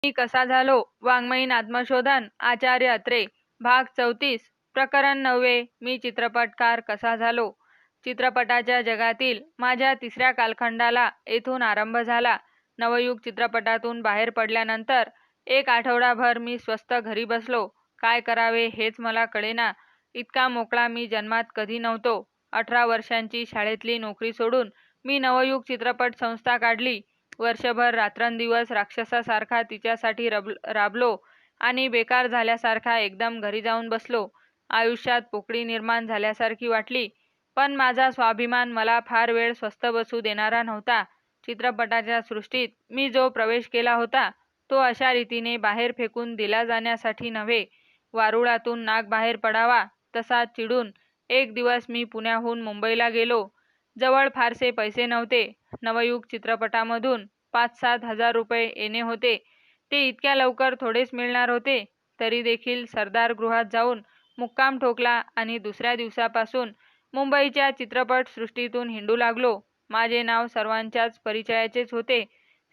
मी कसा झालो वाङ्मयीन आत्मशोधन आचार्य अत्रे भाग 34 प्रकरण 9 मी चित्रपटकार कसा झालो। चित्रपटाच्या जगातील माझ्या तिसऱ्या कालखंडाला येथून आरंभ झाला। नवयुग चित्रपटातून बाहेर पडल्यानंतर एक आठवडाभर मी स्वस्थ घरी बसलो। काय करावे हेच मला कळेना। इतका मोकळा मी जन्मात कधी नव्हतो। 18 वर्षांची शाळेतली नोकरी सोडून मी नवयुग चित्रपट संस्था काढली। वर्षभर रात्रंदिवस राक्षसासारखा तिच्यासाठी राबलो आणि बेकार झाल्यासारखा एकदम घरी जाऊन बसलो। आयुष्यात पोकळी निर्माण झाल्यासारखी वाटली, पण माझा स्वाभिमान मला फार वेळ स्वस्थ बसू देणारा नव्हता। चित्रपटाच्या सृष्टीत मी जो प्रवेश केला होता तो अशा रीतीने बाहेर फेकून दिला जाण्यासाठी नव्हे, वारुळातून नाग बाहेर पडावा तसा चिडून एक दिवस मी पुण्याहून मुंबईला गेलो। जवळ फारसे पैसे नव्हते। नवयुग चित्रपटामधून 5-7 हजार रुपये येणे होते, ते इतक्या लवकर थोडेच मिळणार होते। तरी देखील सरदार गृहात जाऊन मुक्काम ठोकला आणि दुसऱ्या दिवसापासून मुंबईच्या चित्रपट सृष्टीतून हिंडू लागलो। माझे नाव सर्वांच्याच परिचयाचेच होते।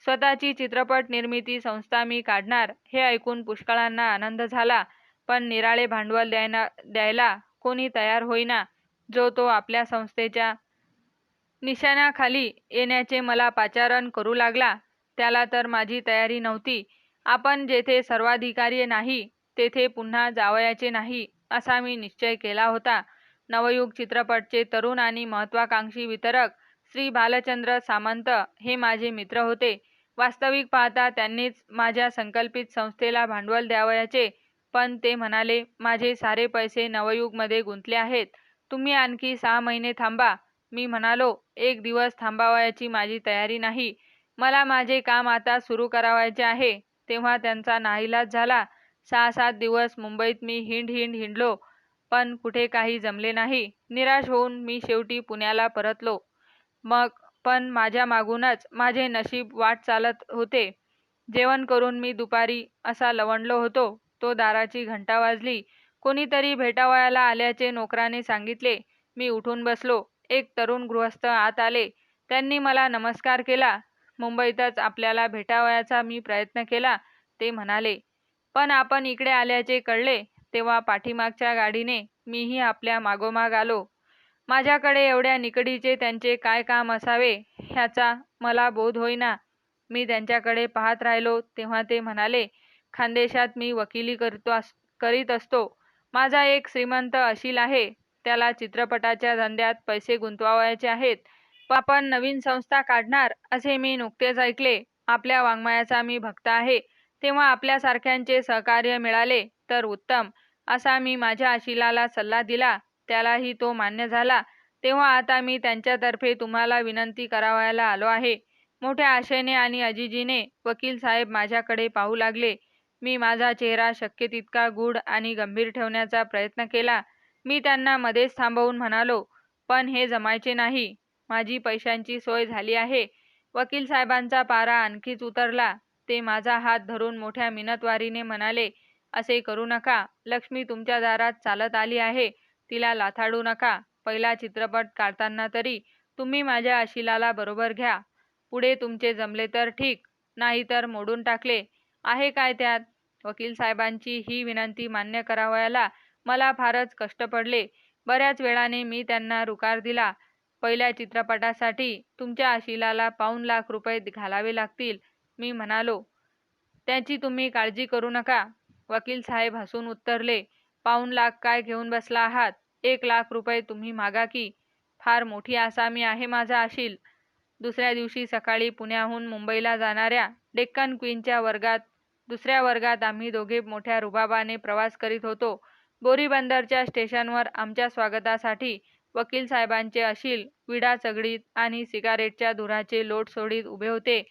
स्वतःची चित्रपट निर्मिती संस्था मी काढणार हे ऐकून पुष्कळांना आनंद झाला, पण निराळे भांडवल द्यायला कोणी तयार होईना। जो तो आपल्या संस्थेच्या निशाण्याखाली येण्याचे मला पाचारण करू लागला, त्याला तर माझी तयारी नव्हती। आपण जेथे सर्वाधिकारी नाही तेथे पुन्हा जावयाचे नाही असा मी निश्चय केला होता। नवयुग चित्रपटचे तरुण आणि महत्त्वाकांक्षी वितरक श्री भालचंद्र सामंत हे माझे मित्र होते। वास्तविक पाहता त्यांनीच माझ्या संकल्पित संस्थेला भांडवल द्यावयाचे, पण ते म्हणाले, माझे सारे पैसे नवयुगमध्ये गुंतले आहेत, तुम्ही आणखी 6 महिने थांबा। मी म्हणालो, एक दिवस थांबावयाची माझी तयारी नाही, मला माझे काम आता सुरू करावयाचे आहे। तेव्हा त्यांचा नाईलाज झाला। 6-7 दिवस मुंबईत मी हिंडलो, पण कुठे काही जमले नाही। निराश होऊन मी शेवटी पुण्याला परतलो। पण माझ्या मागूनच माझे नशीब वाट चालत होते। जेवण करून मी दुपारी असा लवंडलो होतो, तो दाराची घंटा वाजली। कोणीतरी भेटावयाला आल्याचे नोकराने सांगितले। मी उठून बसलो। एक तरुण गृहस्थ आत आले। त्यांनी मला नमस्कार केला। मुंबईतच आपल्याला भेटावयाचा मी प्रयत्न केला, ते म्हणाले, पण आपण इकडे आल्याचे कळले तेव्हा पाठीमागच्या गाडीने मीही आपल्या मागोमाग आलो। माझ्याकडे एवढ्या निकडीचे त्यांचे काय काम असावे ह्याचा मला बोध होईना। मी त्यांच्याकडे पाहत राहिलो तेव्हा ते म्हणाले, खानदेशात मी वकिली करीत असतो। माझा एक श्रीमंत अशील आहे, त्याला चित्रपटाच्या धंद्यात पैसे गुंतवावयाचे आहेत। आपण नवीन संस्था काढणार असे मी नुकतेच ऐकले। आपल्या वाङ्मयाचा मी भक्त आहे, तेव्हा आपल्यासारख्यांचे सहकार्य मिळाले तर उत्तम असा मी माझ्या अशिलाला सल्ला दिला। त्यालाही तो मान्य झाला। तेव्हा आता मी त्यांच्यातर्फे तुम्हाला विनंती करावयाला आलो आहे। मोठ्या आशेने आणि अजिजीने वकील साहेब माझ्याकडे पाहू लागले। मी माझा चेहरा शक्य तितका गूढ आणि गंभीर ठेवण्याचा प्रयत्न केला। मी त्यांना मध्येच थांबवून म्हणालो, पण हे जमायचे नाही, माझी पैशांची सोय झाली आहे। वकील साहेबांचा पारा आणखीच उतरला। ते माझा हात धरून मोठ्या मिनतवारीने म्हणाले, असे करू नका, लक्ष्मी तुमच्या दारात चालत आली आहे, तिला लाथाडू नका। पहिला चित्रपट काढताना तरी तुम्ही माझ्या अशिलाला बरोबर घ्या। पुढे तुमचे जमले तर ठीक, नाही तर मोडून टाकले आहे काय त्यात। वकील साहेबांची ही विनंती मान्य करावयाला मला फारच कष्ट पडले। बऱ्याच वेळाने मी त्यांना रुकार दिला। पहिल्या चित्रपटासाठी तुमच्या अशिलाला $1 लाख रुपये घालावे लागतील, मी म्हणालो। त्याची तुम्ही काळजी करू नका। वकील साहेब हसून उत्तरले, $1 लाख काय घेऊन बसला आहात, 1 लाख रुपये तुम्ही मागा की। फार मोठी आसामी आहे माझा अशील। दुसऱ्या दिवशी सकाळी पुण्याहून मुंबईला जाणाऱ्या डेक्कन क्वीनच्या दुसऱ्या वर्गात आम्ही दोघे मोठ्या रुबाबाने प्रवास करीत होतो। बोरीबंदरच्या स्टेशनवर आमच्या स्वागतासाठी वकील साहेबांचे अशील विडा चगडीत आणि सिगारेटच्या धुराचे लोट सोडीत उभे होते।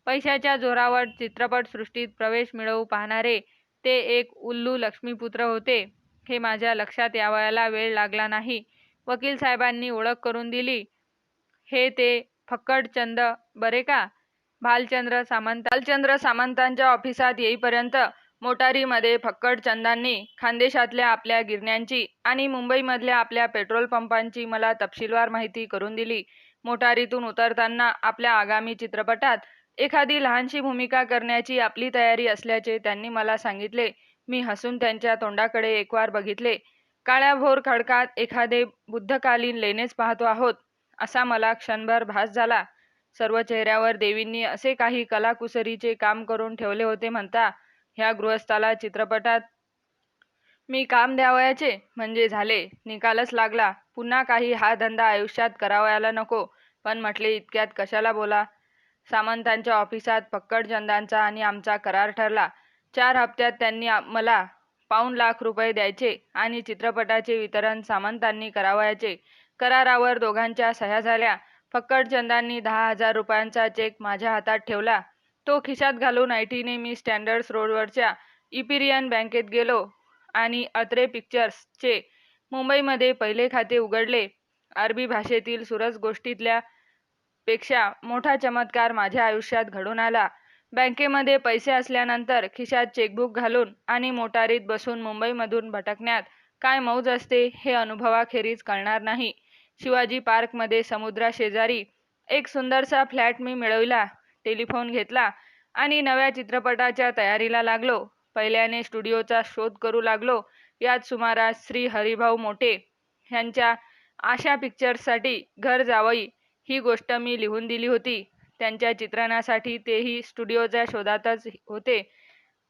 पैशाच्या जोरावर चित्रपटसृष्टीत प्रवेश मिळवू पाहणारे ते एक उल्लू लक्ष्मीपुत्र होते, हे माझ्या लक्षात यावयाला वेळ लागला नाही। वकील साहेबांनी ओळख करून दिली, हे ते फक्कडचंद बरे का। भालचंद्र सामंतांच्या ऑफिसात येईपर्यंत मोटारीमध्ये फक्कडचंदांनी खानदेशातल्या आपल्या गिरण्यांची आणि मुंबईमधल्या आपल्या पेट्रोल पंपांची मला तपशीलवार माहिती करून दिली। मोटारीतून उतरताना आपल्या आगामी चित्रपटात एखादी लहानशी भूमिका करण्याची आपली तयारी असल्याचे त्यांनी मला सांगितले. मी हसून त्यांच्या तोंडाकडे एकवार बघितले. काळ्याभोर खडकात एखादे बुद्धकालीन लेणेच पाहतो आहोत असा मला क्षणभर भास झाला. सर्व चेहऱ्यावर देवींनी असे काही कलाकुसरीचे काम करून ठेवले होते म्हणता. ह्या गृहस्थाला चित्रपटात मी काम द्यावयाचे म्हणजे झाले. निकालच लागला. पुन्हा काही हा धंदा आयुष्यात करावयाला नको. पण म्हटले इतक्यात कशाला बोला. सामंतांच्या ऑफिसात फक्कडचंदांचा आणि आमचा करार ठरला. 4 हप्त्यात त्यांनी मला ₹1,00,000 द्यायचे आणि चित्रपटाचे वितरण सामंतांनी करावयाचे. करारावर दोघांच्या सह्या झाल्या. फक्कडचंदांनी ₹10,000 चेक माझ्या हातात ठेवला. तो खिशात घालून ऐटीने मी स्टँडर्ड रोडवरच्या इपिरियन बँकेत गेलो आणि अत्रे पिक्चर्सचे मुंबईमध्ये पहिले खाते उघडले. अरबी भाषेतील सुरस गोष्टीतल्या पेक्षा मोठा चमत्कार माझ्या आयुष्यात घडून आला. बँकेमध्ये पैसे असल्यानंतर खिशात चेकबुक घालून आणि मोटारीत बसून मुंबईमधून भटकण्यात काय मौज असते हे अनुभवाखेरीज कळणार नाही. शिवाजी पार्कमध्ये समुद्राशेजारी एक सुंदरसा फ्लॅट मी मिळविला. टेलिफोन घेतला आणि नव्या चित्रपटाच्या तयारीला लागलो. पहिल्याने स्टुडिओचा शोध करू लागलो. यात सुमारास श्री हरिभाऊ मोटे यांच्या आशा पिक्चर्ससाठी घर जावई ही गोष्ट मी लिहून दिली होती. त्यांच्या चित्रणासाठी तेही स्टुडिओच्या शोधातच होते.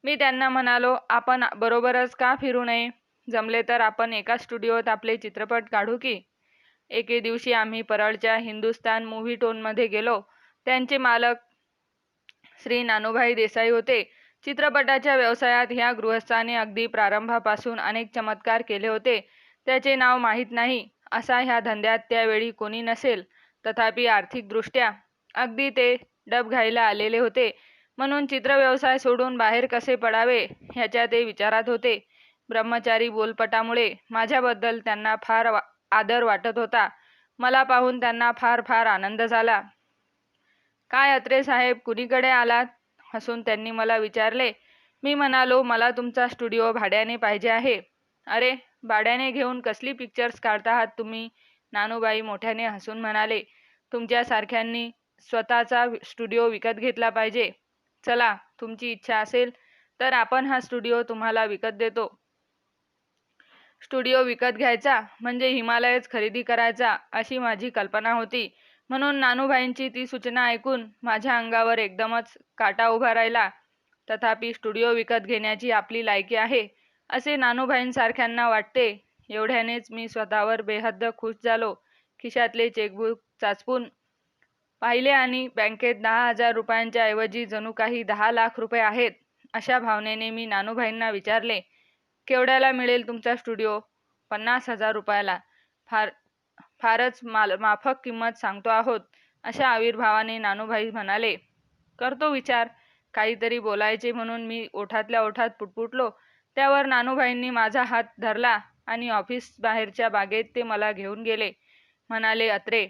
मी त्यांना म्हणालो, आपण बरोबरच का फिरू नये? जमले तर आपण एका स्टुडिओत आपले चित्रपट काढू की? एके दिवशी आम्ही परळच्या हिंदुस्तान मूव्ही टोनमध्ये गेलो. त्यांचे मालक श्री नानूभाई देसाई होते. चित्रपटाच्या व्यवसायात ह्या गृहस्थाने अगदी प्रारंभापासून अनेक चमत्कार केले होते. त्याचे नाव माहीत नाही असा ह्या धंद्यात त्यावेळी कोणी नसेल. तथापि आर्थिकदृष्ट्या अगदी ते डबघाईला आलेले होते. म्हणून चित्रव्यवसाय सोडून बाहेर कसे पडावे ह्याच्या ते विचारात होते. ब्रह्मचारी बोलपटामुळे माझ्याबद्दल त्यांना फार आदर वाटत होता. मला पाहून त्यांना फार फार आनंद झाला. काय अत्रे साहेब, कुणीकडे आलात? हसून त्यांनी मला विचारले. मी म्हणालो, मला तुमचा स्टुडिओ भाड्याने पाहिजे आहे. अरे, भाड्याने घेऊन कसली पिक्चर्स काढता आहात तुम्ही? नानूबाई मोठ्याने हसून म्हणाले. तुमच्यासारख्यांनी स्वतःचा स्टुडिओ विकत घेतला पाहिजे. चला, तुमची इच्छा असेल तर आपण हा स्टुडिओ तुम्हाला विकत देतो. स्टुडिओ विकत घ्यायचा म्हणजे हिमालयच खरेदी करायचा अशी माझी कल्पना होती. म्हणून नानूभाईंची ती सूचना ऐकून माझ्या अंगावर एकदमच काटा उभा राहिला. तथापि स्टुडिओ विकत घेण्याची आपली लायकी आहे असे नानूभाईंसारख्यांना वाटते. एवढ्यानेच मी स्वतःवर बेहद्द खुश झालो. खिशातले चेकबुक चाचपून पाहिले आणि बँकेत ₹10,000 ऐवजी जणू काही ₹10,00,000 आहेत अशा भावनेने मी नानूभाईंना विचारले, केवढ्याला मिळेल तुमचा स्टुडिओ? ₹50,000. फारच माफक किंमत सांगतो आहोत अशा आविर्भावाने नानूभाई म्हणाले. करतो विचार. काहीतरी बोलायचे म्हणून मी ओठातल्या ओठात पुटपुटलो. त्यावर नानूभाईंनी माझा हात धरला आणि ऑफिस बाहेरच्या बागेत ते मला घेऊन गेले. म्हणाले, अत्रे,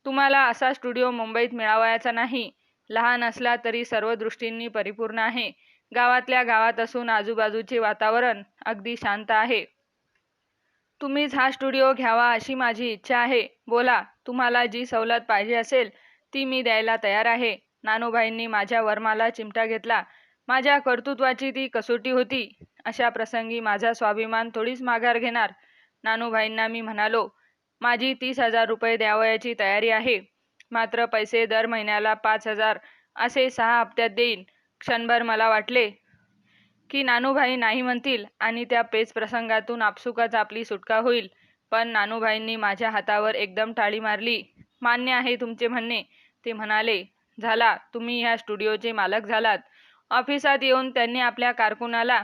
तुम्हाला असा स्टुडिओ मुंबईत मिळावयाचा नाही. लहान असला तरी सर्व दृष्टींनी परिपूर्ण आहे. गावातल्या गावात असून आजूबाजूचे वातावरण अगदी शांत आहे. तुम्हीच हा स्टुडिओ घ्यावा अशी माझी इच्छा आहे. बोला, तुम्हाला जी सवलत पाहिजे असेल ती मी द्यायला तयार आहे. नानूभाईंनी माझ्या वरमाला चिमटा घेतला. माझ्या कर्तृत्वाची ती कसोटी होती. अशा प्रसंगी माझा स्वाभिमान थोडीच माघार घेणार. नानूभाईंना मी म्हणालो, माझी ₹30,000 द्यावयाची तयारी आहे. मात्र पैसे दर महिन्याला 5,000 असे 6 हप्त्यात देईन. क्षणभर मला वाटले की नानूभाई नाही म्हणतील आणि त्या पेच प्रसंगातून आपसुकच आपली सुटका होईल. पण नानूभाईंनी माझ्या हातावर एकदम टाळी मारली. मान्य आहे तुमचे म्हणणे, ते म्हणाले. झाला, तुम्ही ह्या स्टुडिओचे मालक झालात. ऑफिसात येऊन त्यांनी आपल्या कारकुनाला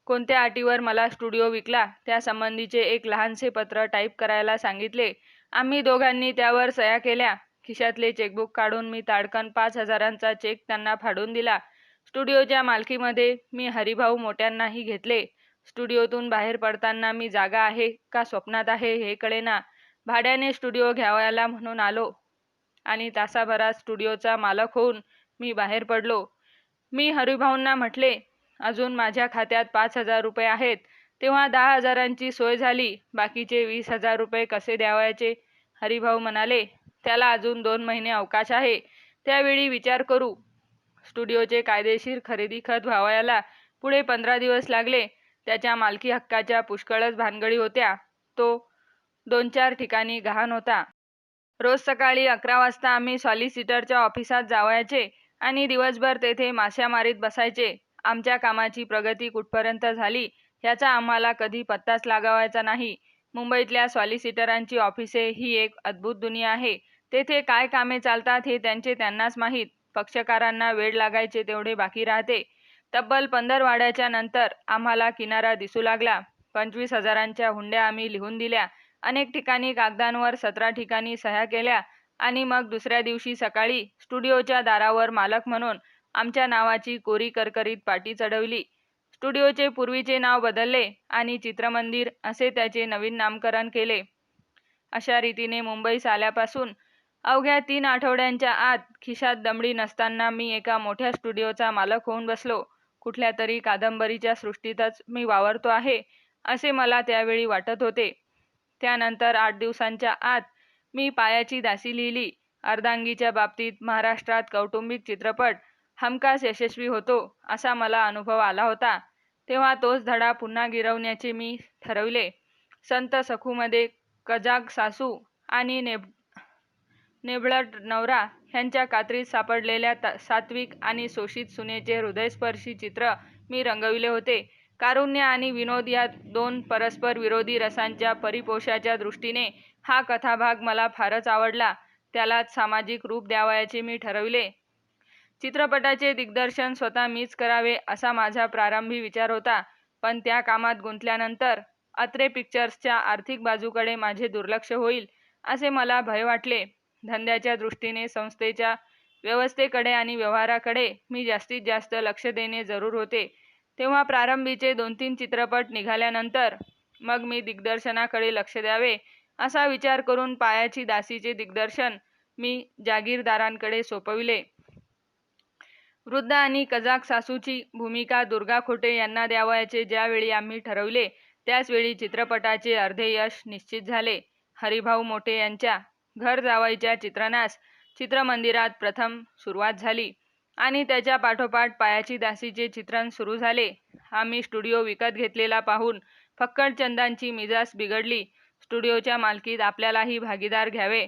कोणत्या अटीवर मला स्टुडिओ विकला त्यासंबंधीचे एक लहानसे पत्र टाईप करायला सांगितले. आम्ही दोघांनी त्यावर सह्या केल्या. खिशातले चेकबुक काढून मी ताडकन 5,000चा चेक त्यांना फाडून दिला. स्टुडिओच्या मालकीमध्ये मी हरिभाऊ मोट्यांनाही घेतले. स्टुडिओतून बाहेर पडताना मी जागा आहे का स्वप्नात आहे हे कळेना. भाड्याने स्टुडिओ घ्यावयाला म्हणून आलो आणि तासाभरात स्टुडिओचा मालक होऊन मी बाहेर पडलो. मी हरिभाऊंना म्हटले, अजून माझ्या खात्यात ₹5,000 आहेत. तेव्हा 10,000ची सोय झाली. बाकीचे ₹20,000 कसे द्यावयाचे? हरिभाऊ म्हणाले, त्याला अजून 2 महिने अवकाश आहे. त्यावेळी विचार करू. स्टुडिओचे कायदेशीर खरेदी खत व्हावयाला पुढे 15 दिवस लागले. त्याच्या मालकी हक्काच्या पुष्कळच भानगडी होत्या. तो 2-4 ठिकाणी गहाण होता. रोज सकाळी 11 वाजता आम्ही सॉलिसिटरच्या ऑफिसात जावयाचे आणि दिवसभर तेथे माश्या मारीत बसायचे. आमच्या कामाची प्रगती कुठपर्यंत झाली ह्याचा आम्हाला कधी पत्ताच लागावायचा नाही. मुंबईतल्या सॉलिसिटरांची ऑफिसे ही एक अद्भुत दुनिया आहे. तेथे काय कामे चालतात हे त्यांनाच माहीत. पक्षकारांना वेळ लागायचे तेवढे बाकी राहते. तब्बल 15 वाड्याच्या नंतर आम्हाला किनारा दिसू लागला. 25,000च्या हुंड्या आम्ही लिहून दिल्या. अनेक ठिकाणी कागदांवर 17 ठिकाणी सह्या केल्या आणि मग दुसऱ्या दिवशी सकाळी स्टुडिओच्या दारावर मालक म्हणून आमच्या नावाची कोरी करकरीत पाटी चढवली. स्टुडिओचे पूर्वीचे नाव बदलले आणि चित्रमंदिर असे त्याचे नवीन नामकरण केले. अशा रीतीने मुंबईस आल्यापासून अवघ्या 3 आठवड्यांच्या आत खिशात दमडी नसताना मी एका मोठ्या स्टुडिओचा मालक होऊन बसलो. कुठल्या तरी कादंबरीच्या सृष्टीतच मी वावरतो आहे असे मला त्यावेळी वाटत होते. त्यानंतर 8 दिवसांच्या आत मी पायाची दासी लिहिली. अर्धांगीच्या बाबतीत महाराष्ट्रात कौटुंबिक चित्रपट हमखास यशस्वी होतो असा मला अनुभव आला होता. तेव्हा तोच धडा पुन्हा गिरवण्याचे मी ठरविले. संत सखूमध्ये कजाग सासू आणि नेबळट नवरा ह्यांच्या कात्रीत सापडलेल्या सात्विक आणि शोषित सुनेचे हृदयस्पर्शी चित्र मी रंगविले होते. कारुण्य आणि विनोद या 2 परस्पर विरोधी रसांच्या परिपोषाच्या दृष्टीने हा कथाभाग मला फारच आवडला. त्यालाच सामाजिक रूप द्यावयाचे मी ठरविले. चित्रपटाचे दिग्दर्शन स्वतः मीच करावे असा माझा प्रारंभी विचार होता. पण त्या कामात गुंतल्यानंतर अत्रे पिक्चर्सच्या आर्थिक बाजूकडे माझे दुर्लक्ष होईल असे मला भय वाटले. धंद्याच्या दृष्टीने संस्थेच्या व्यवस्थेकडे आणि व्यवहाराकडे मी जास्तीत जास्त लक्ष देणे जरूर होते. तेव्हा प्रारंभीचे 2-3 चित्रपट निघाल्यानंतर मग मी दिग्दर्शनाकडे लक्ष द्यावे असा विचार करून पायाची दासीचे दिग्दर्शन मी जागीरदारांकडे सोपविले. वृद्ध आणि कजाक सासूची भूमिका दुर्गा खोटे यांना द्यावयाचे ज्यावेळी आम्ही ठरवले त्याचवेळी चित्रपटाचे अर्धे यश निश्चित झाले. हरिभाऊ मोठे यांच्या घर जावईच्या चित्रणास चित्रमंदिरात प्रथम सुरुवात झाली आणि त्याच्या पाठोपाठ पायाची दासीचे चित्रण सुरू झाले. आम्ही स्टुडिओ विकत घेतलेला पाहून फक्कडचंदांची मिजाज बिघडली. स्टुडिओच्या मालकीत आपल्यालाही भागीदार घ्यावे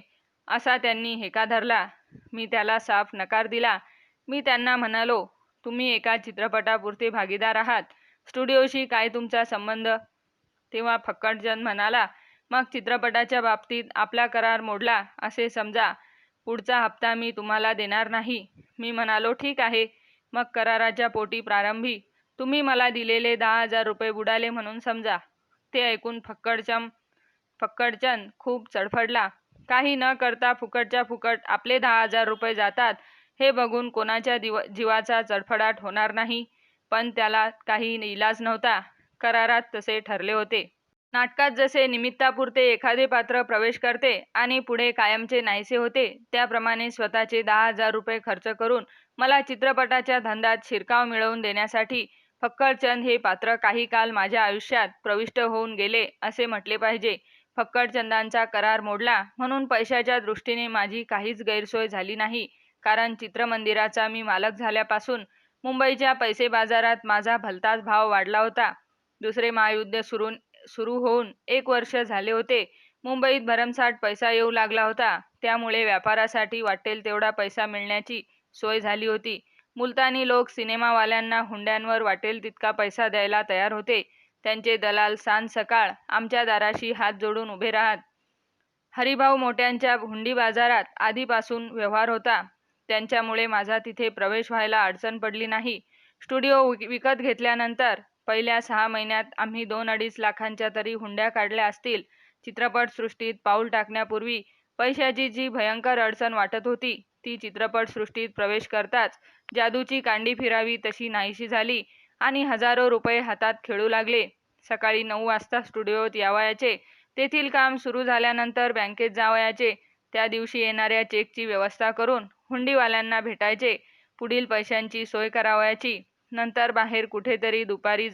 असा त्यांनी हेका धरला. मी त्याला साफ नकार दिला. मी त्यांना म्हणालो, तुम्ही एका चित्रपटापुरते भागीदार आहात, स्टुडिओशी काय तुमचा संबंध? तेव्हा फक्कडचंद म्हणाला, मग चित्रपटाच्या बाबतीत आपला करार मोडला असे समजा. पुढचा हप्ता मी तुम्हाला देणार नाही. मी म्हणालो, ठीक आहे. मग कराराच्या पोटी प्रारंभी तुम्ही मला दिलेले 10,000 रुपये बुडाले म्हणून समजा. ते ऐकून फक्कडचंद खूप चडफडला. काही न करता फुकटच्या फुकट आपले 10,000 रुपये जातात हे बघून कोणाच्या जीवाचा चडफडाट होणार नाही. पण त्याला काही इलाज नव्हता. करारात तसे ठरले होते. नाटकात जसे निमित्तापुरते एखादे पात्र प्रवेश करते आणि पुढे कायमचे नाहीसे होते त्याप्रमाणे स्वतःचे 10,000 रुपये खर्च करून मला चित्रपटाच्या धंद्यात शिरकाव मिळवून देण्यासाठी फक्कडचंद हे पात्र काही काल माझ्या आयुष्यात प्रविष्ट होऊन गेले असे म्हटले पाहिजे. फक्कडचंदांचा करार मोडला म्हणून पैशाच्या दृष्टीने माझी काहीच गैरसोय झाली नाही. कारण चित्रमंदिराचा मी मालक झाल्यापासून मुंबईच्या पैसे बाजारात माझा भलताच भाव वाढला होता. दुसरे महायुद्ध सुरू होऊन 1 वर्ष झाले होते. मुंबईत भरमसाठ पैसा येऊ लागला होता. त्यामुळे व्यापारासाठी वाटेल तेवढा पैसा मिळण्याची सोय झाली होती. मुलतानी लोक सिनेमावाल्यांना हुंड्यांवर वाटेल तितका पैसा द्यायला तयार होते. त्यांचे दलाल सांज सकाळ आमच्या दाराशी हात जोडून उभे राहत. हरिभाऊ मोठ्यांच्या हुंडी बाजारात आधीपासून व्यवहार होता. त्यांच्यामुळे माझा तिथे प्रवेश व्हायला अडचण पडली नाही. स्टुडिओ विकत घेतल्यानंतर पहिल्या 6 महिन्यात आम्ही 2-2.5 लाखांच्या तरी हुंड्या काढल्या असतील. चित्रपटसृष्टीत पाऊल टाकण्यापूर्वी पैशाची जी भयंकर अडचण वाटत होती ती चित्रपटसृष्टीत प्रवेश करताच जादूची कांडी फिरावी तशी नाहीशी झाली आणि हजारो रुपये हातात खेळू लागले. सकाळी 9 वाजता स्टुडिओत यावयाचे. तेथील काम सुरू झाल्यानंतर बँकेत जावयाचे. त्या दिवशी येणाऱ्या चेकची व्यवस्था करून हुंडीवाल्यांना भेटायचे. पुढील पैशांची सोय करावयाची. नंतर बाहेर कुठेतरी दुपारी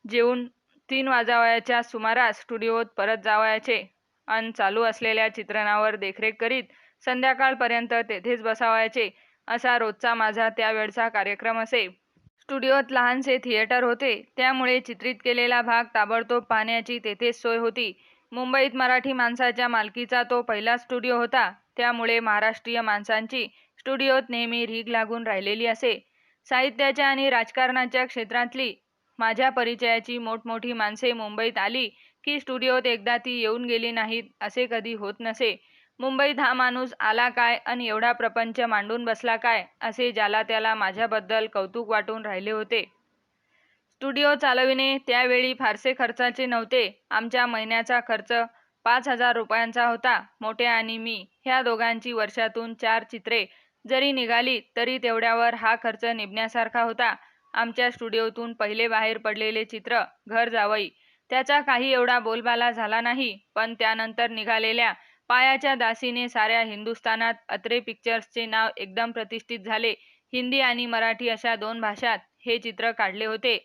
जेवून 3 वाजावयाच्या सुमारास स्टुडिओत परत जावयाचे अन चालू असलेल्या चित्रणावर देखरेख करीत संध्याकाळपर्यंत तेथेच बसावायचे असा रोजचा माझा त्यावेळचा कार्यक्रम असे. स्टुडिओत लहानसे थिएटर होते, त्यामुळे चित्रित केलेला भाग ताबडतोब पाहण्याची तेथेच सोय होती. मुंबईत मराठी माणसाच्या मालकीचा तो पहिला स्टुडिओ होता, त्यामुळे महाराष्ट्रीय माणसांची स्टुडिओत नेहमी रीघ लागून राहिलेली असे. साहित्याच्या आणि राजकारणाच्या क्षेत्रातली माझ्या परिचयाची मोठमोठी माणसे मुंबईत आली की स्टुडिओत एकदा ती येऊन गेली नाहीत असे कधी होत नसे. मुंबईत हा माणूस आला काय अन एवढा प्रपंच मांडून बसला काय असे ज्याला त्याला माझ्याबद्दल कौतुक वाटून राहिले होते. स्टुडिओ चालविणे त्यावेळी फारसे खर्चाचे नव्हते. आमच्या महिन्याचा खर्च 5,000 रुपयांचा होता. मोठ्या आणि मी ह्या दोघांची वर्षातून 4 चित्रे जरी निघाली तरी तेवढ्यावर हा खर्च निभण्यासारखा होता. आमच्या स्टुडिओतून पहिले बाहेर पडलेले चित्र घर जावई, त्याचा काही एवढा बोलबाला झाला नाही, पण त्यानंतर निघालेल्या पायाच्या दासीने साऱ्या हिंदुस्थानात अत्रे पिक्चर्सचे नाव एकदम प्रतिष्ठित झाले. हिंदी आणि मराठी अशा 2 भाषात हे चित्र काढले होते.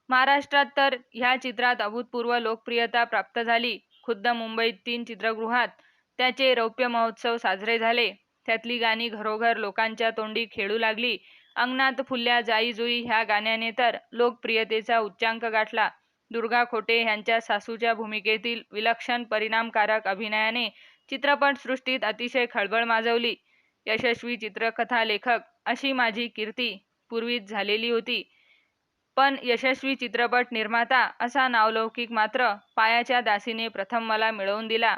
महाराष्ट्रात तर ह्या चित्रात अभूतपूर्व लोकप्रियता प्राप्त झाली. खुद्द मुंबईत 3 चित्रगृहात त्याचे रौप्य महोत्सव साजरे झाले. त्यातली गाणी घरोघर लोकांच्या तोंडी खेळू लागली. अंगणात फुलल्या जाई जुई ह्या गाण्याने तर लोकप्रियतेचा उच्चांक गाठला. दुर्गा खोटे ह्यांच्या सासूच्या भूमिकेतील विलक्षण परिणामकारक अभिनयाने चित्रपटसृष्टीत अतिशय खळबळ माजवली. यशस्वी चित्रकथा लेखक अशी माझी कीर्ती पूर्वीच झालेली होती, पण यशस्वी चित्रपट निर्माता असा नावलौकिक मात्र पायाच्या दासीने प्रथम मला मिळवून दिला.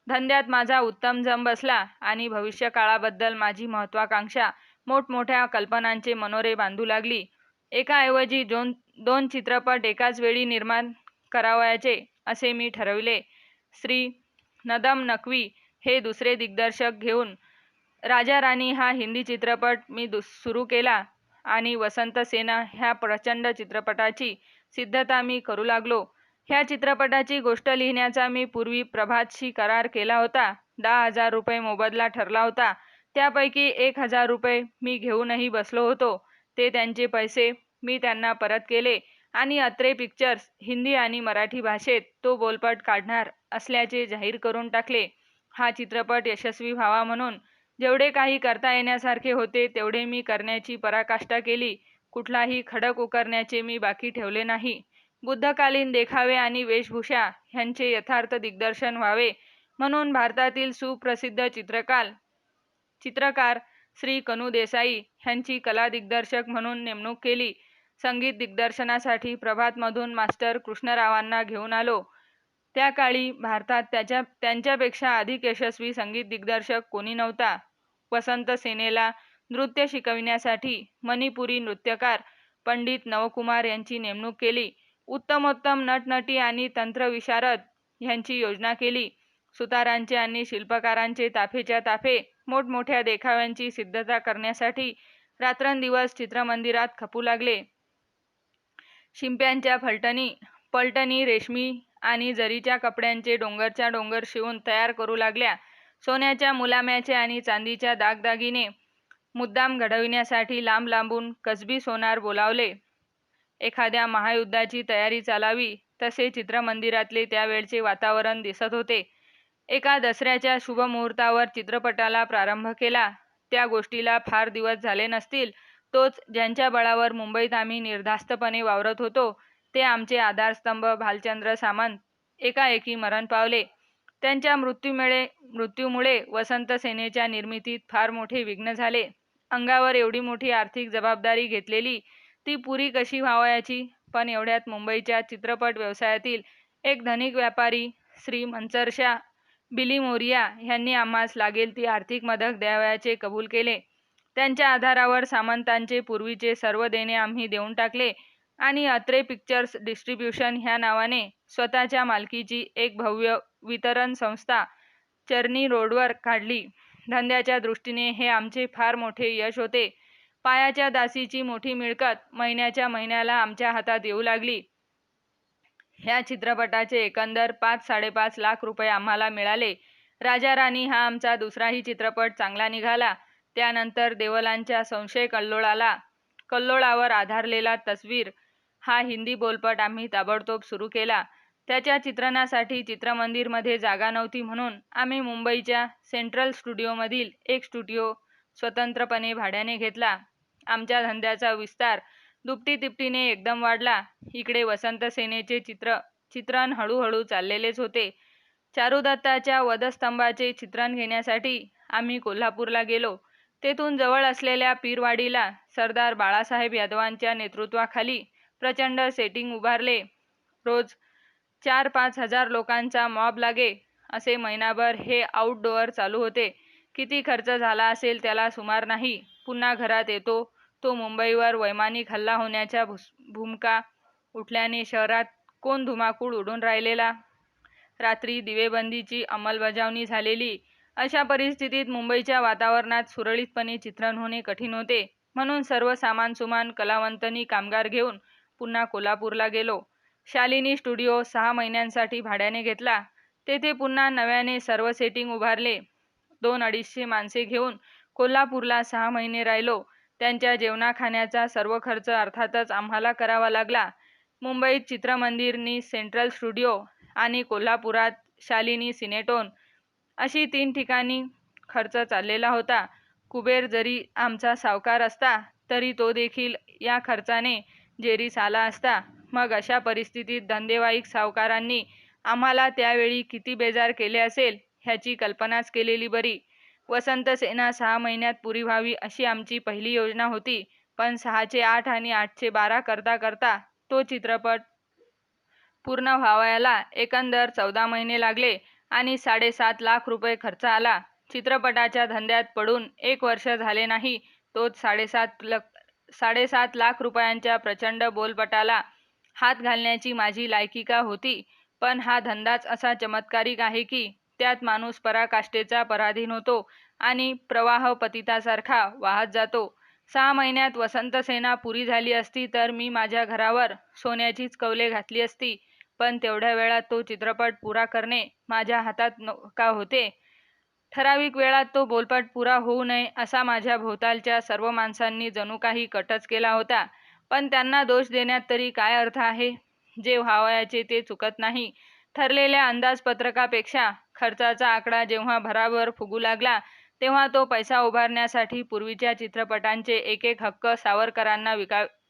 धंद्यात माझा उत्तम जम बसला आणि भविष्यकाळाबद्दल माझी महत्त्वाकांक्षा मोठमोठ्या कल्पनांचे मनोरे बांधू लागली. एकाऐवजी 2 चित्रपट एकाच वेळी निर्माण करावयाचे असे मी ठरविले. श्री नदम नक्वी हे दुसरे दिग्दर्शक घेऊन राजा राणी हा हिंदी चित्रपट मी सुरू केला आणि वसंत सेना ह्या प्रचंड चित्रपटाची सिद्धता मी करू लागलो. ह्या चित्रपटाची गोष्ट लिहिण्याचा मी पूर्वी प्रभातशी करार केला होता. 10,000 रुपये मोबदला ठरला होता. त्यापैकी 1,000 रुपये मी घेऊनही बसलो होतो. ते त्यांचे पैसे मी त्यांना परत केले आणि अत्रे पिक्चर्स हिंदी आणि मराठी भाषेत तो बोलपट काढणार असल्याचे जाहीर करून टाकले. हा चित्रपट यशस्वी व्हावा म्हणून जेवढे काही करता येण्यासारखे होते तेवढे मी करण्याची पराकाष्ठा केली. कुठलाही खडक उकरण्याचे मी बाकी ठेवले नाही. बुद्धकालीन देखावे आणि वेशभूषा ह्यांचे यथार्थ दिग्दर्शन व्हावे म्हणून भारतातील सुप्रसिद्ध चित्रकार श्री कनू देसाई ह्यांची कला दिग्दर्शक म्हणून नेमणूक केली. संगीत दिग्दर्शनासाठी प्रभातमधून मास्टर कृष्णरावांना घेऊन आलो. त्या काळी भारतात त्यांच्यापेक्षा अधिक यशस्वी संगीत दिग्दर्शक कोणी नव्हता. वसंत सेनेला नृत्य शिकविण्यासाठी मणिपुरी नृत्यकार पंडित नवकुमार यांची नेमणूक केली. उत्तमोत्तम नटनटी आणि तंत्रविशारद ह्यांची योजना केली. सुतारांचे आणि शिल्पकारांचे ताफेच्या ताफे मोठमोठ्या देखाव्यांची सिद्धता करण्यासाठी रात्रंदिवस चित्रमंदिरात खपू लागले. शिंप्यांच्या पलटणी रेशमी आणि जरीच्या कपड्यांचे डोंगरच्या डोंगर शिवून तयार करू लागल्या. सोन्याच्या मुलाम्याचे आणि चांदीच्या दागदागिने मुद्दाम घडविण्यासाठी लांब लांबून कसबी सोनार बोलावले. एखाद्या महायुद्धाची तयारी चालावी तसे चित्रमंदिरातले त्यावेळचे वातावरण दिसत होते. एका दसऱ्याच्या शुभमुहूर्तावर चित्रपटाला प्रारंभ केला. त्या गोष्टीला फार दिवस झाले नसतील. तोच ज्यांच्या बळावर मुंबईत आम्ही निर्धास्तपणे वावरत होतो ते आमचे आधारस्तंभ भालचंद्र सामंत एकाएकी मरण पावले. त्यांच्या मृत्यूमुळे वसंत सेनेच्या निर्मितीत फार मोठे विघ्न झाले. अंगावर एवढी मोठी आर्थिक जबाबदारी घेतलेली ती पुरी कशी व्हावयाची. पण एवढ्यात मुंबईच्या चित्रपट व्यवसायातील एक धनिक व्यापारी श्री मंचरशा बिलीमोरिया ह्यांनी आम्हास लागेल ती आर्थिक मदत द्यावयाचे कबूल केले. त्यांच्या आधारावर सामंतांचे पूर्वीचे सर्व देणे आम्ही देऊन टाकले आणि अत्रे पिक्चर्स डिस्ट्रीब्युशन ह्या नावाने स्वतःच्या मालकीची एक भव्य वितरण संस्था चर्नी रोडवर काढली. धंद्याच्या दृष्टीने हे आमचे फार मोठे यश होते. पायाच्या दासीची मोठी मिळकत महिन्याच्या महिन्याला आमच्या हातात येऊ लागली. ह्या चित्रपटाचे एकंदर 5-5.5 लाख रुपये आम्हाला मिळाले. राजा राणी हा आमचा दुसराही चित्रपट चांगला निघाला. त्यानंतर देवलांच्या संशय कल्लोळावर आधारलेला तस्वीर हा हिंदी बोलपट आम्ही ताबडतोब सुरू केला. त्याच्या चित्रणासाठी चित्रमंदिरमध्ये जागा नव्हती म्हणून आम्ही मुंबईच्या सेंट्रल स्टुडिओमधील एक स्टुडिओ स्वतंत्रपणे भाड्याने घेतला. आमच्या धंद्याचा विस्तार दुपटी-तिपटीने एकदम वाढला. इकडे वसंत सेनेचे चित्रण हळूहळू चाललेलेच होते. चारुदत्ताच्या वधस्तंभाचे चित्रण घेण्यासाठी आम्ही कोल्हापूरला गेलो. तेथून जवळ असलेल्या पीरवाडीला सरदार बाळासाहेब यादवांच्या नेतृत्वाखाली प्रचंड सेटिंग उभारले. रोज 4-5 हजार लोकांचा मॉब लागे असे महिनाभर हे आउटडोअर चालू होते. किती खर्च झाला असेल त्याला सुमार नाही. पुन्हा घरात येतो तो मुंबईवर वैमानिक हल्ला होण्याच्या भूमका उठल्याने शहरात कोण धुमाकूळ उडून राहिलेला. रात्री दिवेबंदीची अंमलबजावणी झालेली. अशा परिस्थितीत मुंबईच्या वातावरणात सुरळीतपणे चित्रण होणे कठीण होते. म्हणून सर्व सामानसुमान कलावंतनी कामगार घेऊन पुन्हा कोल्हापूरला गेलो. शालिनी स्टुडिओ 6 महिन्यांसाठी भाड्याने घेतला. तेथे पुन्हा नव्याने सर्व सेटिंग उभारले. 200-250 माणसे घेऊन कोल्हापूरला 6 महिने राहिलो. त्यांच्या जेवणाखाण्याचा सर्व खर्च अर्थातच आम्हाला करावा लागला. मुंबईत चित्रमंदिर सेंट्रल स्टुडिओ आणि कोल्हापुरात शालिनी सिनेटोन अशी 3 ठिकाणी खर्च चाललेला होता. कुबेर जरी आमचा सावकार असता तरी तो देखील या खर्चाने जेरीस आला असता. मग अशा परिस्थितीत धंदेवाईक सावकारांनी आम्हाला त्यावेळी किती बेजार केले असेल ह्याची कल्पनाच केलेली बरी. वसंत सेना 6 महिन्यात पुरी व्हावी अशी आमची पहिली योजना होती. पण 6चे 8 आणि 8चे 12 करता करता तो चित्रपट पूर्ण व्हावयाला एकंदर 14 महिने लागले आणि 7.5 लाख रुपये खर्च आला. चित्रपटाच्या धंद्यात पडून 1 वर्ष झाले नाही, तोच 7.5 लाख रुपयांच्या प्रचंड बोलपटाला हात घालण्याची माझी लायकी का होती. पण हा धंदाच असा चमत्कारिक आहे की त्यात माणूस पराकाष्ठेचा पराधीन होतो आणि प्रवाह पतितासारखा वाहत जातो. 6 महिन्यात वसंत सेना पुरी झाली असती तर मी माझ्या घरावर सोन्याचीच कौले घातली असती. पण तेवढ्या वेळात तो चित्रपट पुरा करणे माझ्या हातात का होते. ठराविक वेळात तो बोलपट पुरा होऊ नये असा माझ्या भोवतालच्या सर्व माणसांनी जणू काही कटच केला होता. पण त्यांना दोष देण्यात तरी काय अर्थ आहे. जे व्हावयाचे ते चुकत नाही. ठरलेल्या अंदाजपत्रकापेक्षा खर्चाचा आकडा जेव्हा भराभर फुगू लागला तेव्हा तो पैसा उभारण्यासाठी पूर्वीच्या चित्रपटांचे एक हक्क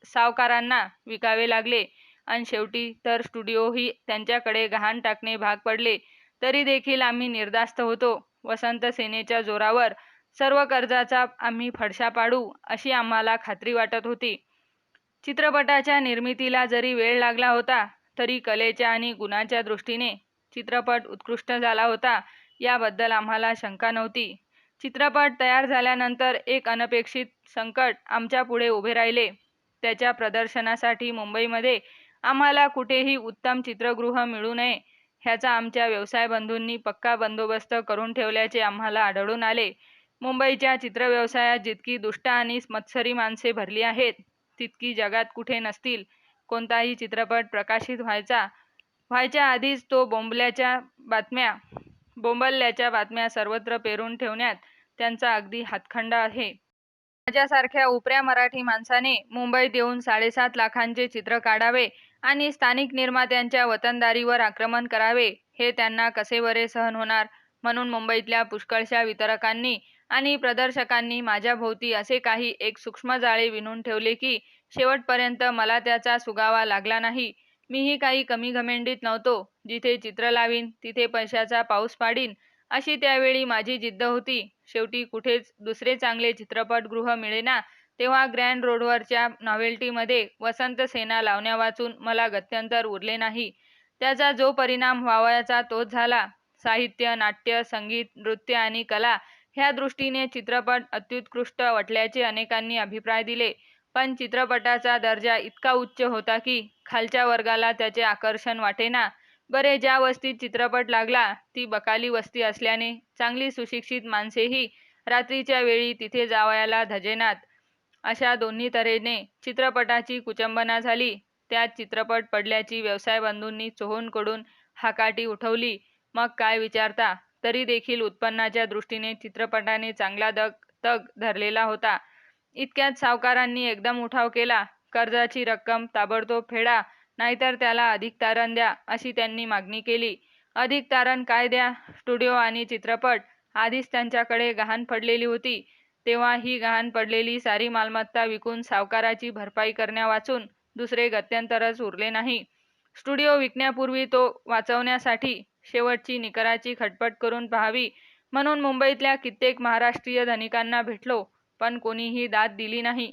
सावकारांना विकावे लागले आणि शेवटी तर स्टुडिओही त्यांच्याकडे गहाण टाकणे भाग पडले. तरी देखील आम्ही निर्धास्त होतो. वसंत सेनेच्या जोरावर सर्व कर्जाचा आम्ही फडशा पाडू अशी आम्हाला खात्री वाटत होती. चित्रपटाच्या निर्मितीला जरी वेळ लागला होता तरी कलेच्या आणि गुणाच्या दृष्टीने चित्रपट उत्कृष्ट झाला होता याबद्दल आम्हाला शंका नव्हती. चित्रपट तयार झाल्यानंतर एक अनपेक्षित संकट आमच्या पुढे उभे राहिले. त्याच्या प्रदर्शनासाठी मुंबईमध्ये आम्हाला कुठेही उत्तम चित्रगृह मिळू नये ह्याचा आमच्या व्यवसाय बंधूंनी पक्का बंदोबस्त करून ठेवल्याचे आम्हाला आढळून आले. मुंबईच्या चित्रव्यवसायात जितकी दुष्ट आणि मत्सरी माणसे भरली आहेत तितकी जगात कुठे नसतील. कोणताही चित्रपट प्रकाशित व्हायच्या आधीच तो बोंबलल्याच्या बातम्या सर्वत्र पेरून ठेवण्यात त्यांचा अगदी हातखंडा आहे. माझ्यासारख्या उपऱ्या मराठी माणसाने मुंबईत येऊन 7.5 लाखांचे चित्र काढावे आणि स्थानिक निर्मात्यांच्या वतनदारीवर आक्रमण करावे हे त्यांना कसे बरे सहन होणार. म्हणून मुंबईतल्या पुष्कळशा वितरकांनी आणि प्रदर्शकांनी माझ्याभोवती असे काही एक सूक्ष्म जाळे विणून ठेवले की शेवटपर्यंत मला त्याचा सुगावा लागला नाही. मीही काही कमी घमेंडीत नव्हतो. जिथे चित्र लावीन तिथे पैशाचा पाऊस पाडीन अशी त्यावेळी माझी जिद्द होती. शेवटी कुठेच दुसरे चांगले चित्रपटगृह मिळेना तेव्हा ग्रँड रोडवरच्या नॉव्हेल्टीमध्ये वसंत सेना लावण्यावाचून मला गत्यंतर उरले नाही. त्याचा जो परिणाम व्हावयाचा तोच झाला. साहित्य, नाट्य, संगीत, नृत्य आणि कला ह्या दृष्टीने चित्रपट अत्युत्कृष्ट वाटल्याचे अनेकांनी अभिप्राय दिले. पण चित्रपटाचा दर्जा इतका उच्च होता की खालच्या वर्गाला त्याचे आकर्षण वाटेना. बरे, ज्या वस्तीत चित्रपट लागला ती बकाली वस्ती असल्याने चांगली सुशिक्षित माणसेही रात्रीच्या वेळी तिथे जावयाला धजेनात. अशा दोन्ही तऱ्हेने चित्रपटाची कुचंबना झाली. त्यात चित्रपट पडल्याची व्यवसाय बंधूंनी चोहोकडून हाकाटी उठवली. मग काय विचारता. तरी देखील उत्पन्नाच्या दृष्टीने चित्रपटाने चांगला तग धरलेला होता. इतक्यात सावकारांनी एकदम उठाव केला. कर्जाची रक्कम ताबडतोब फेडा नाहीतर त्याला अधिक तारण द्या अशी त्यांनी मागणी केली. अधिक तारण काय द्या? स्टुडिओ आणि चित्रपट आधीच त्यांच्याकडे गहाण पडलेली होती. तेव्हा ही गहाण पडलेली सारी मालमत्ता विकून सावकाराची भरपाई करण्यावाचून दुसरे गत्यंतरच उरले नाही. स्टुडिओ विकण्यापूर्वी तो वाचवण्यासाठी शेवटची निकराची खटपट करून पाहावी म्हणून मुंबईतल्या कित्येक महाराष्ट्रीय धनिकांना भेटलो, पण कोणीही दाद दिली नाही.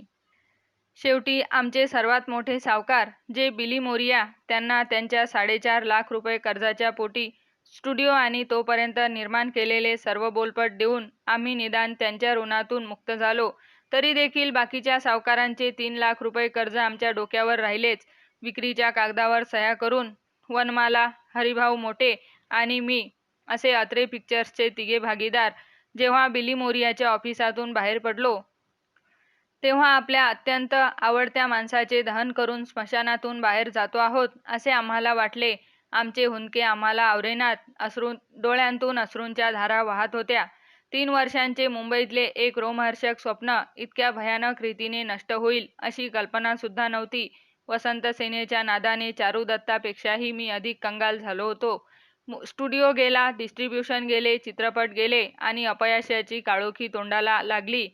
शेवटी आमचे सर्वात मोठे सावकार जे बिली मोरिया, त्यांना त्यांच्या 4.5 लाख रुपये कर्जाच्या पोटी स्टुडिओ आणि तोपर्यंत निर्माण केलेले सर्व बोलपट देऊन आम्ही निदान त्यांच्या ऋणातून मुक्त झालो. तरी देखील बाकीच्या सावकारांचे 3 लाख रुपये कर्ज आमच्या डोक्यावर राहिलेच. विक्रीच्या कागदावर सह्या करून वनमाला, हरिभाऊ मोटे आणि मी असे अत्रे पिक्चर्सचे तिघे भागीदार जेव्हा बिली मोरियाच्या ऑफिसातून बाहेर पडलो, तेव्हा आपल्या अत्यंत आवडत्या माणसाचे दहन करून स्मशानातून बाहेर जातो आहोत असे आम्हाला वाटले. आमचे हुंदके आम्हाला आवरेनात. डोळ्यांतून अश्रूंच्या धारा वाहत होत्या. 3 वर्षांचे मुंबईतले एक रोमहर्षक स्वप्न इतक्या भयानक रीतीने नष्ट होईल अशी कल्पनासुद्धा नव्हती. वसंत सेनेच्या नादाने चारुदत्तापेक्षाही मी अधिक कंगाल झालो होतो. स्टुडिओ गेला, डिस्ट्रीब्युशन गेले, चित्रपट गेले आणि अपयशाची काळोखी तोंडाला लागली.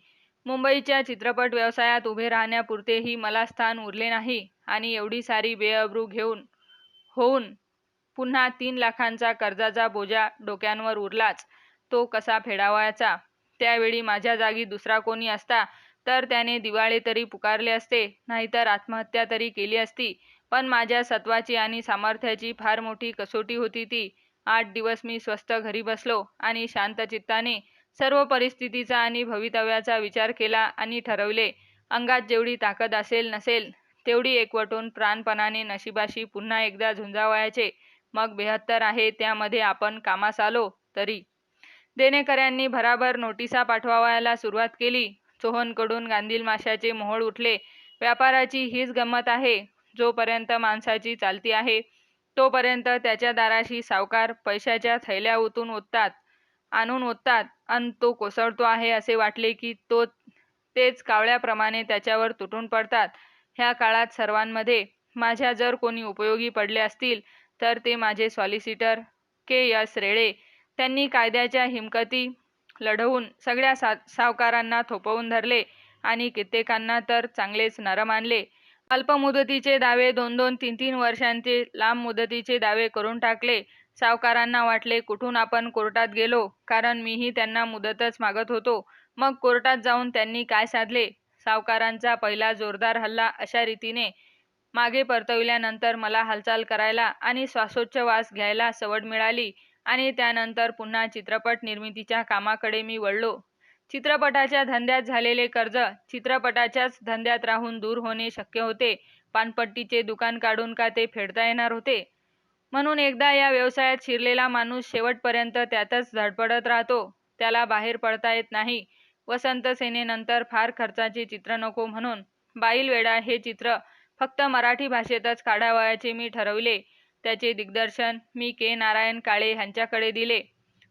मुंबईच्या चित्रपट व्यवसायात उभे राहण्यापुरतेही मला स्थान उरले नाही आणि एवढी सारी बेअब्रू होऊन पुन्हा 3 लाखांचा कर्जाचा बोजा डोक्यांवर उरलाच. तो कसा फेडावायचा? त्यावेळी माझ्या जागी दुसरा कोणी असता तर त्याने दिवाळे तरी पुकारले असते, नाहीतर आत्महत्या तरी केली असती. पण माझ्या सत्वाची आणि सामर्थ्याची फार मोठी कसोटी होती ती. 8 दिवस मी स्वस्थ घरी बसलो आणि शांत चित्ताने सर्व परिस्थितीचा आणि भवितव्याचा विचार केला आणि ठरवले, अंगात जेवढी ताकद असेल नसेल तेवढी एकवटून प्राणपणाने नशिबाशी पुन्हा एकदा झुंजावयाचे. मग 72 आहे त्यामध्ये आपण कामास आलो तरी. देणेकऱ्यांनी भराभर नोटिसा पाठवायला सुरुवात केली. चोहोनकडून गांधील माशाचे मोहोळ उठले. व्यापाराची हीच गंमत आहे. जोपर्यंत माणसाची चालती आहे तोपर्यंत त्याच्या दाराशी सावकार पैशाच्या थैल्या आणून ओततात अन तो कोसळतो आहे असे वाटले की तेच कावळ्याप्रमाणे त्याच्यावर तुटून पडतात. ह्या काळात सर्वांमध्ये माझ्या जर कोणी उपयोगी पडले असतील तर ते माझे सॉलिसिटर के.एस. रेडे. त्यांनी कायद्याच्या हिमकती लढवून सगळ्या सावकारांना थोपवून धरले आणि कित्येकांना तर चांगलेच नरम आणले. अल्पमुदतीचे दावे 2-2, 3-3 वर्षांचे लांब मुदतीचे दावे करून टाकले. सावकारांना वाटले कुठून आपण कोर्टात गेलो, कारण मीही त्यांना मुदतच मागत होतो. मग कोर्टात जाऊन त्यांनी काय साधले? सावकारांचा पहिला जोरदार हल्ला अशा रीतीने मागे परतविल्यानंतर मला हालचाल करायला आणि श्वासोच्छवास घ्यायला सवड मिळाली आणि त्यानंतर पुन्हा चित्रपट निर्मितीच्या कामाकडे मी वळलो. चित्रपटाच्या धंद्यात झालेले कर्ज चित्रपटाच्याच धंद्यात राहून दूर होणे शक्य होते. पानपट्टीचे दुकान काढून का ते फेडता येणार होते? म्हणून एकदा या व्यवसायात शिरलेला माणूस शेवटपर्यंत त्यातच धडपडत राहतो. त्याला बाहेर पडता येत नाही. वसंत सेनेनंतर फार खर्चाचे चित्र नको म्हणून बाईलवेढा हे चित्र फक्त मराठी भाषेतच काढावयाचे मी ठरवले. त्याचे दिग्दर्शन मी के. नारायण काळे ह्यांच्याकडे दिले.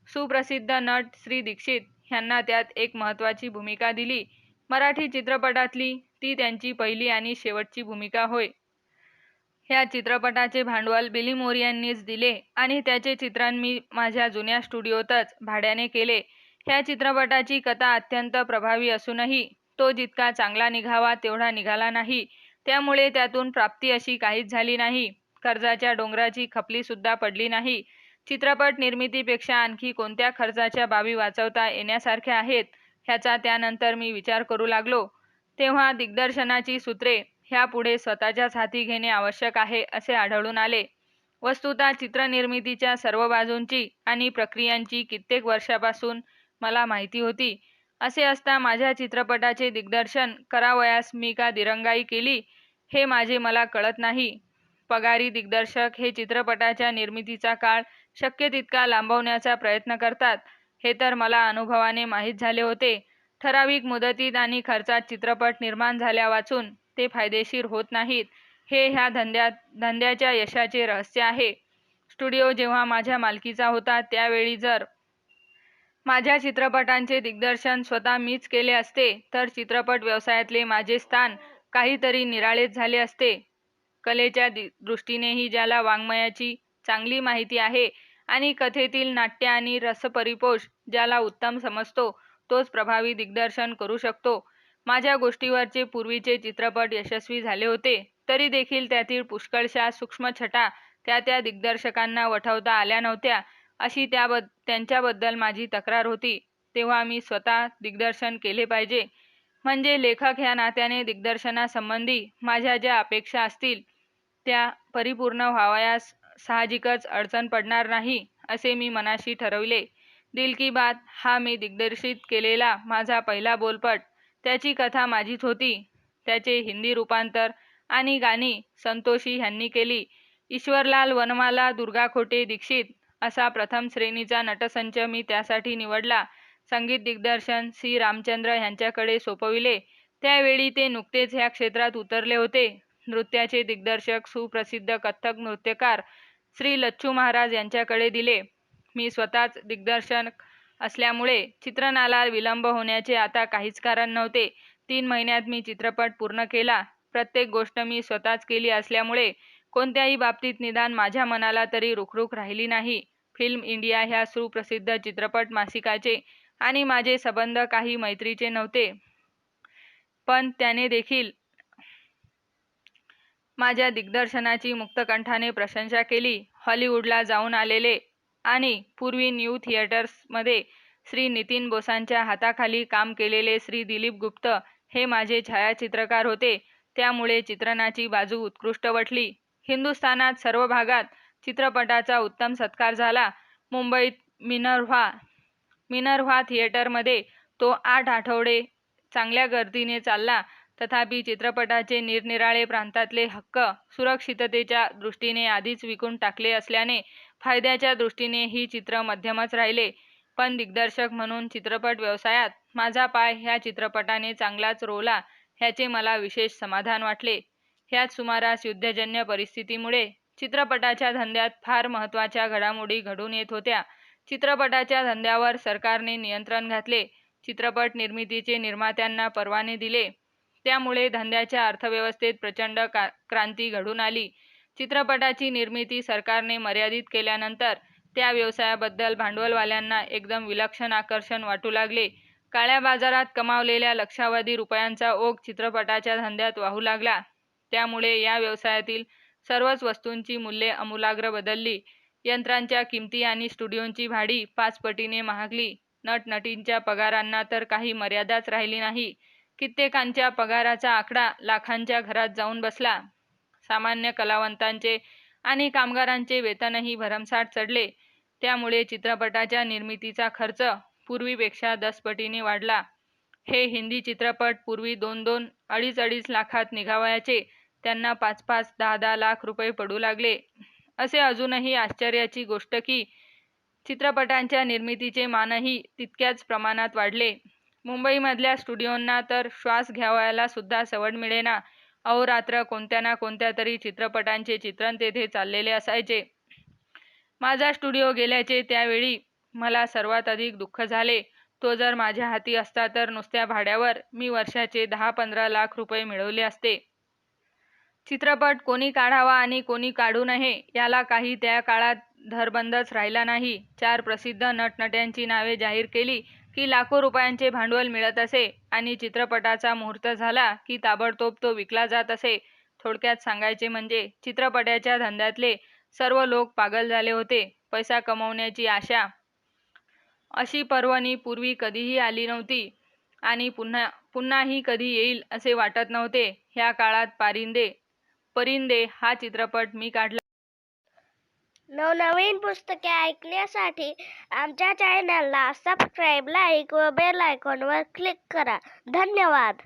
सुप्रसिद्ध नट श्री दीक्षित ह्यांना त्यात एक महत्त्वाची भूमिका दिली. मराठी चित्रपटातली ती त्यांची पहिली आणि शेवटची भूमिका होय. ह्या चित्रपटाचे भांडवल बिली मोरियांनीच दिले आणि त्याचे चित्रण मी माझ्या जुन्या स्टुडिओतच भाड्याने केले. ह्या चित्रपटाची कथा अत्यंत प्रभावी असूनही तो जितका चांगला निघावा तेवढा निघाला नाही. त्यामुळे त्यातून प्राप्ती अशी काहीच झाली नाही. कर्जाच्या डोंगराची खपलीसुद्धा पडली नाही. चित्रपट निर्मितीपेक्षा आणखी कोणत्या खर्चाच्या बाबी वाचवता येण्यासारख्या आहेत ह्याचा त्यानंतर मी विचार करू लागलो. तेव्हा दिग्दर्शनाची सूत्रे ह्यापुढे स्वतःच्याच हाती घेणे आवश्यक आहे असे आढळून आले. वस्तुतः चित्रनिर्मितीच्या सर्व बाजूंची आणि प्रक्रियांची कित्येक वर्षापासून मला माहिती होती. असे असता माझ्या चित्रपटाचे दिग्दर्शन करावयास मी का दिरंगाई केली हे माझे मला कळत नाही. पगारी दिग्दर्शक हे चित्रपटाच्या निर्मितीचा काळ शक्य तितका लांबवण्याचा प्रयत्न करतात हे तर मला अनुभवाने माहीत झाले होते. ठराविक मुदतीत आणि खर्चात चित्रपट निर्माण झाल्यावाचून ते फायदेशीर होत नाहीत हे ह्या धंद्याच्या यशाचे रहस्य आहे. स्टुडिओ जेव्हा माझ्या मालकीचा होता त्यावेळी जर माझ्या चित्रपटांचे दिग्दर्शन स्वतः मीच केले असते तर चित्रपट व्यवसायातले माझे स्थान काहीतरी निराळेच झाले असते. कलेच्या दृष्टीनेही ज्याला वाङ्मयाची चांगली माहिती आहे आणि कथेतील नाट्य आणि रसपरिपोष ज्याला उत्तम समजतो, तोच प्रभावी दिग्दर्शन करू शकतो. माझ्या गोष्टीवरचे पूर्वीचे चित्रपट यशस्वी झाले होते, तरी देखील त्यातील पुष्कळशा सूक्ष्म छटा त्या दिग्दर्शकांना वठवता आल्या नव्हत्या, अशी त्यांच्याबद्दल माझी तक्रार होती. तेव्हा मी स्वतः दिग्दर्शन केले पाहिजे. म्हणजे लेखक ह्या नात्याने दिग्दर्शनासंबंधी माझ्या ज्या अपेक्षा असतील त्या परिपूर्ण व्हावयास साहजिकच अडचण पडणार नाही, असे मी मनाशी ठरविले. दिल की बात हा मी दिग्दर्शित केलेला माझा पहिला बोलपट. त्याची कथा माझीच होती. त्याचे हिंदी रूपांतर आणि गाणी संतोषी ह्यांनी केली. ईश्वरलाल वनमाला, दुर्गा खोटे, दीक्षित असा प्रथम श्रेणीचा नटसंच मी त्यासाठी निवडला. संगीत दिग्दर्शन सी रामचंद्र यांच्याकडे सोपविले. त्यावेळी ते नुकतेच ह्या क्षेत्रात उतरले होते. नृत्याचे दिग्दर्शक सुप्रसिद्ध कथ्थक नृत्यकार श्री लच्छू महाराज यांच्याकडे दिले. मी स्वतःच दिग्दर्शक असल्यामुळे चित्रणाला विलंब होण्याचे आता काहीच कारण नव्हते. 3 महिन्यात मी चित्रपट पूर्ण केला. प्रत्येक गोष्ट मी स्वतःच केली असल्यामुळे कोणत्याही बाबतीत निदान माझ्या मनाला तरी रुखरुख राहिली नाही. फिल्म इंडिया ह्या सुप्रसिद्ध चित्रपट मासिकाचे आणि माझे संबंध काही मैत्रीचे नव्हते, पण त्याने देखील माझ्या दिग्दर्शनाची मुक्तकंठाने प्रशंसा केली. हॉलिवूडला जाऊन आलेले आणि पूर्वी न्यू थिएटर्समध्ये श्री नितीन बोसांच्या हाताखाली काम केलेले श्री दिलीप गुप्त हे माझे छायाचित्रकार होते. त्यामुळे चित्रणाची बाजू उत्कृष्ट वाटली. हिंदुस्थानात सर्व भागात चित्रपटाचा उत्तम सत्कार झाला. मुंबईत मिनर्व्हा थिएटरमध्ये तो 8 आठवडे चांगल्या गर्दीने चालला. तथापि चित्रपटाचे निरनिराळे प्रांतातले हक्क सुरक्षिततेच्या दृष्टीने आधीच विकून टाकले असल्याने फायद्याच्या दृष्टीने ही चित्र मध्यमच राहिले. पण दिग्दर्शक म्हणून चित्रपट व्यवसायात माझा पाय ह्या चित्रपटाने चांगलाच रोवला, ह्याचे मला विशेष समाधान वाटले. ह्याच सुमारास युद्धजन्य परिस्थितीमुळे चित्रपटाच्या धंद्यात फार महत्त्वाच्या घडामोडी घडून येत होत्या. चित्रपटाच्या धंद्यावर सरकारने नियंत्रण घातले. चित्रपट निर्मितीचे निर्मात्यांना परवाने दिले. त्यामुळे धंद्याच्या अर्थव्यवस्थेत प्रचंड क्रांती घडून आली. चित्रपटाची निर्मिती सरकारने मर्यादित केल्यानंतर त्या व्यवसायाबद्दल भांडवलवाल्यांना एकदम विलक्षण आकर्षण वाटू लागले. काळ्या बाजारात कमावलेल्या लक्षावधी रुपयांचा ओघ चित्रपटाच्या धंद्यात वाहू लागला. त्यामुळे या व्यवसायातील सर्वच वस्तूंची मूल्ये आमूलाग्र बदलली. यंत्रांच्या किमती आणि स्टुडिओंची भाडी 5 पटीने महागली. नटनटींच्या पगारांना तर काही मर्यादाच राहिली नाही. कित्येकांच्या पगाराचा आकडा लाखांच्या घरात जाऊन बसला. सामान्य कलावंतांचे आणि कामगारांचे वेतनही भरमसाठ चढले. त्यामुळे चित्रपटाच्या निर्मितीचा खर्च पूर्वीपेक्षा 10 पटीने वाढला. हे हिंदी चित्रपट पूर्वी 2-2, 2.5 लाखात निघावयाचे त्यांना 5-5, 10-10 लाख रुपये पडू लागले. असे अजूनही आश्चर्याची गोष्ट की चित्रपटांच्या निर्मितीचे मानही तितक्याच प्रमाणात वाढले. मुंबईमधल्या स्टुडिओंना तर श्वास घ्यावयाला सुद्धा सवड मिळेना. अहोरात्र कोणत्या ना कोणत्या तरी चित्रपटांचे चित्रण तेथे चाललेले असायचे. माझा स्टुडिओ गेल्याचे त्यावेळी मला सर्वात अधिक दुःख झाले. तो जर माझ्या हाती असता तर नुसत्या भाड्यावर मी वर्षाचे 10-15 लाख रुपये मिळवले असते. चित्रपट कोणी काढावा आणि कोणी काढू नये याला काही त्या काळात धरबंदच राहिला नाही. 4 प्रसिद्ध नटनट्यांची नावे जाहीर केली की लाखो रुपयांचे भांडवल मिळत असे आणि चित्रपटाचा मुहूर्त झाला की ताबडतोब तो विकला जात असे. थोडक्यात सांगायचे म्हणजे चित्रपटाच्या धंद्यातले सर्व लोक पागल झाले होते. पैसा कमवण्याची आशा अशी पर्वणी पूर्वी कधीही आली नव्हती आणि पुन्हाही कधी येईल असे वाटत नव्हते. ह्या काळात परिंदे हा चित्रपट मी काढला. नवनवीन पुस्तके ऐकण्यासाठी आमच्या चॅनलला सबस्क्राईब, लाईक व बेल आयकॉनवर क्लिक करा. धन्यवाद.